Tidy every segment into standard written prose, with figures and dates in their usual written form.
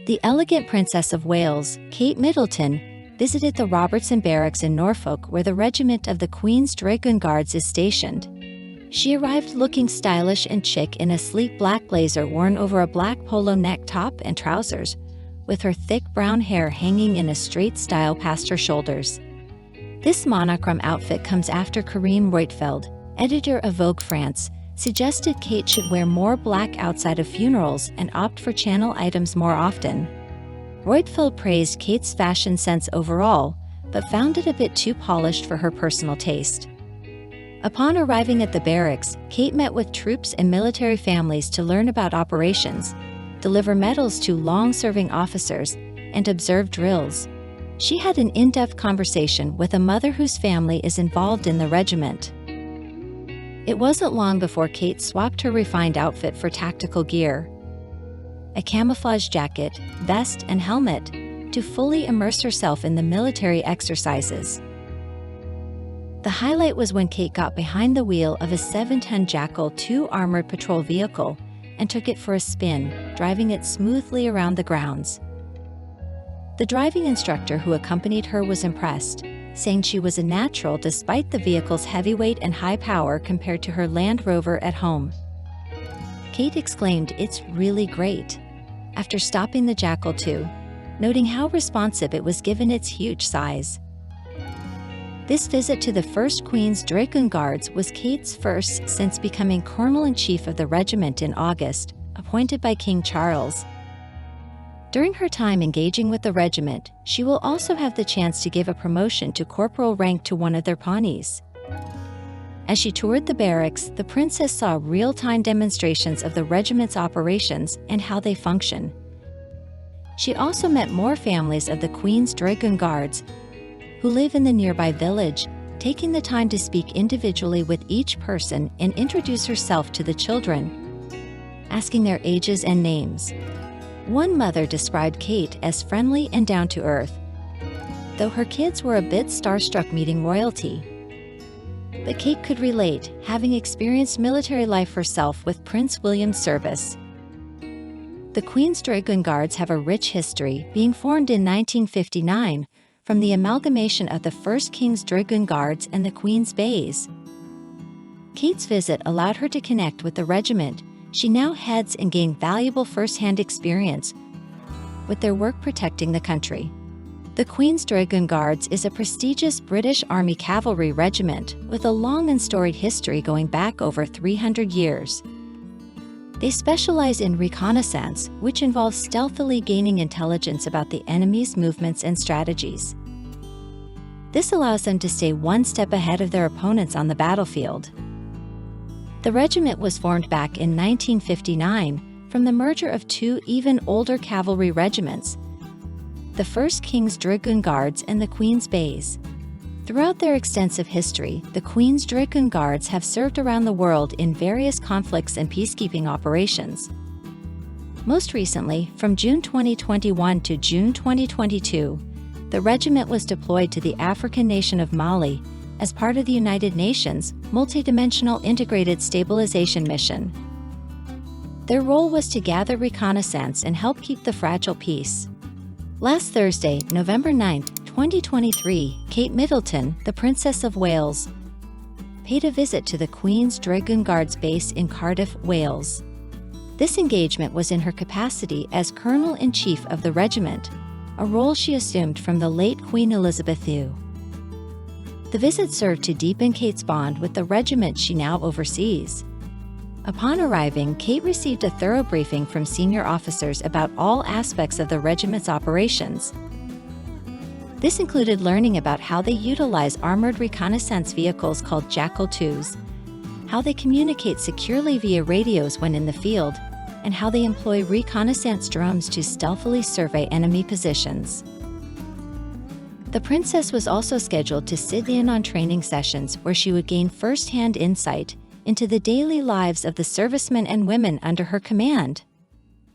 The elegant Princess of Wales, Kate Middleton, visited the Robertson Barracks in Norfolk, where the regiment of the Queen's Dragoon Guards is stationed. She arrived looking stylish and chic in a sleek black blazer worn over a black polo neck top and trousers, with her thick brown hair hanging in a straight style past her shoulders. This monochrome outfit comes after Karim Reutfeld, editor of Vogue France, suggested Kate should wear more black outside of funerals and opt for channel items more often. Reutfeld praised Kate's fashion sense overall, but found it a bit too polished for her personal taste. Upon arriving at the barracks, Kate met with troops and military families to learn about operations, deliver medals to long-serving officers, and observe drills. She had an in-depth conversation with a mother whose family is involved in the regiment. It wasn't long before Kate swapped her refined outfit for tactical gear, a camouflage jacket, vest, and helmet, to fully immerse herself in the military exercises. The highlight was when Kate got behind the wheel of a 7-ton Jackal 2 armored patrol vehicle and took it for a spin, driving it smoothly around the grounds. The driving instructor who accompanied her was impressed, saying she was a natural despite the vehicle's heavy weight and high power compared to her Land Rover at home. Kate exclaimed, "It's really great," after stopping the Jackal 2, noting how responsive it was given its huge size. This visit to the 1st Queen's Dragoon Guards was Kate's first since becoming Colonel-in-Chief of the regiment in August, appointed by King Charles. During her time engaging with the regiment, she will also have the chance to give a promotion to corporal rank to one of their pawnees. As she toured the barracks, the princess saw real-time demonstrations of the regiment's operations and how they function. She also met more families of the Queen's Dragoon Guards who live in the nearby village, taking the time to speak individually with each person and introduce herself to the children, asking their ages and names. One mother described Kate as friendly and down-to-earth, though her kids were a bit starstruck meeting royalty. But Kate could relate, having experienced military life herself with Prince William's service. The Queen's Dragoon Guards have a rich history, being formed in 1959 from the amalgamation of the 1st King's Dragoon Guards and the Queen's Bays. Kate's visit allowed her to connect with the regiment she now heads and gain valuable first-hand experience with their work protecting the country. The Queen's Dragoon Guards is a prestigious British Army cavalry regiment with a long and storied history going back over 300 years. They specialize in reconnaissance, which involves stealthily gaining intelligence about the enemy's movements and strategies. This allows them to stay one step ahead of their opponents on the battlefield. The regiment was formed back in 1959 from the merger of two even older cavalry regiments, the 1st King's Dragoon Guards and the Queen's Bays. Throughout their extensive history, the Queen's Dragoon Guards have served around the world in various conflicts and peacekeeping operations. Most recently, from June 2021 to June 2022, the regiment was deployed to the African nation of Mali as part of the United Nations Multidimensional Integrated Stabilization Mission. Their role was to gather reconnaissance and help keep the fragile peace. Last Thursday, November 9, 2023, Kate Middleton, the Princess of Wales, paid a visit to the Queen's Dragoon Guards base in Cardiff, Wales. This engagement was in her capacity as Colonel-in-Chief of the regiment, a role she assumed from the late Queen Elizabeth II. The visit served to deepen Kate's bond with the regiment she now oversees. Upon arriving, Kate received a thorough briefing from senior officers about all aspects of the regiment's operations. This included learning about how they utilize armored reconnaissance vehicles called Jackal 2s, how they communicate securely via radios when in the field, and how they employ reconnaissance drones to stealthily survey enemy positions. The princess was also scheduled to sit in on training sessions where she would gain first-hand insight into the daily lives of the servicemen and women under her command.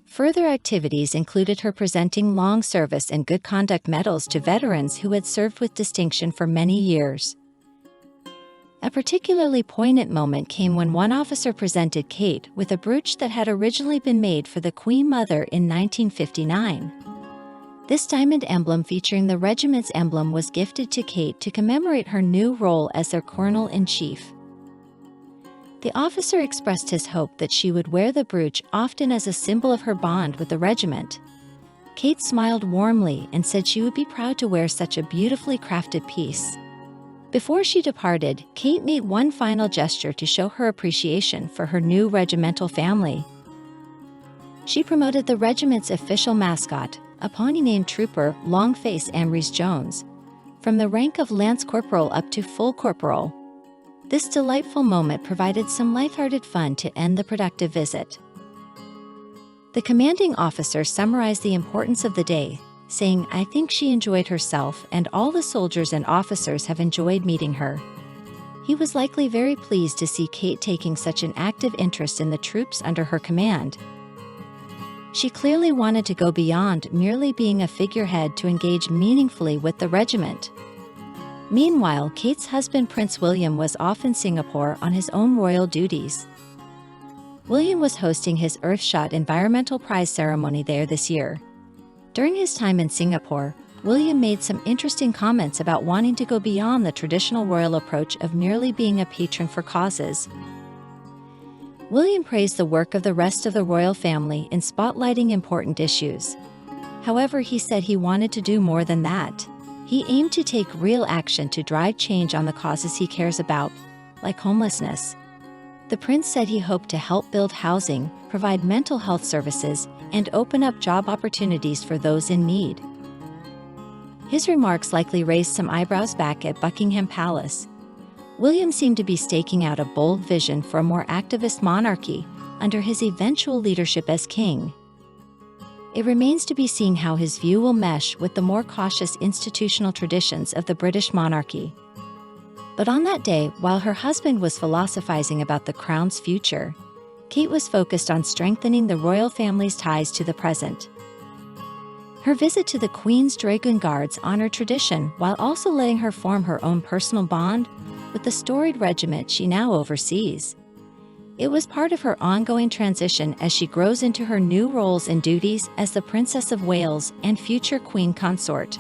Further activities included her presenting long service and good conduct medals to veterans who had served with distinction for many years. A particularly poignant moment came when one officer presented Kate with a brooch that had originally been made for the Queen Mother in 1959. This diamond emblem featuring the regiment's emblem was gifted to Kate to commemorate her new role as their colonel-in-chief. The officer expressed his hope that she would wear the brooch often as a symbol of her bond with the regiment. Kate smiled warmly and said she would be proud to wear such a beautifully crafted piece. Before she departed, Kate made one final gesture to show her appreciation for her new regimental family. She promoted the regiment's official mascot, a Pawnee named Trooper Longface Amrys Jones, from the rank of Lance Corporal up to Full Corporal. This delightful moment provided some lighthearted fun to end the productive visit. The commanding officer summarized the importance of the day, saying, "I think she enjoyed herself and all the soldiers and officers have enjoyed meeting her." He was likely very pleased to see Kate taking such an active interest in the troops under her command. She clearly wanted to go beyond merely being a figurehead to engage meaningfully with the regiment. Meanwhile, Kate's husband Prince William was off in Singapore on his own royal duties. William was hosting his Earthshot Environmental Prize ceremony there this year. During his time in Singapore, William made some interesting comments about wanting to go beyond the traditional royal approach of merely being a patron for causes. William praised the work of the rest of the royal family in spotlighting important issues. However, he said he wanted to do more than that. He aimed to take real action to drive change on the causes he cares about, like homelessness. The prince said he hoped to help build housing, provide mental health services, and open up job opportunities for those in need. His remarks likely raised some eyebrows back at Buckingham Palace. William seemed to be staking out a bold vision for a more activist monarchy under his eventual leadership as king. It remains to be seen how his view will mesh with the more cautious institutional traditions of the British monarchy. But on that day, while her husband was philosophizing about the crown's future, Kate was focused on strengthening the royal family's ties to the present. Her visit to the Queen's Dragoon Guards honored tradition while also letting her form her own personal bond with the storied regiment she now oversees. It was part of her ongoing transition as she grows into her new roles and duties as the Princess of Wales and future Queen Consort.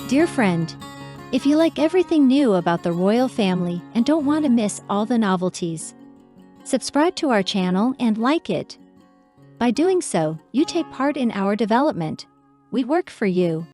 Dear friend, if you like everything new about the royal family and don't want to miss all the novelties, subscribe to our channel and like it. By doing so, you take part in our development. We work for you.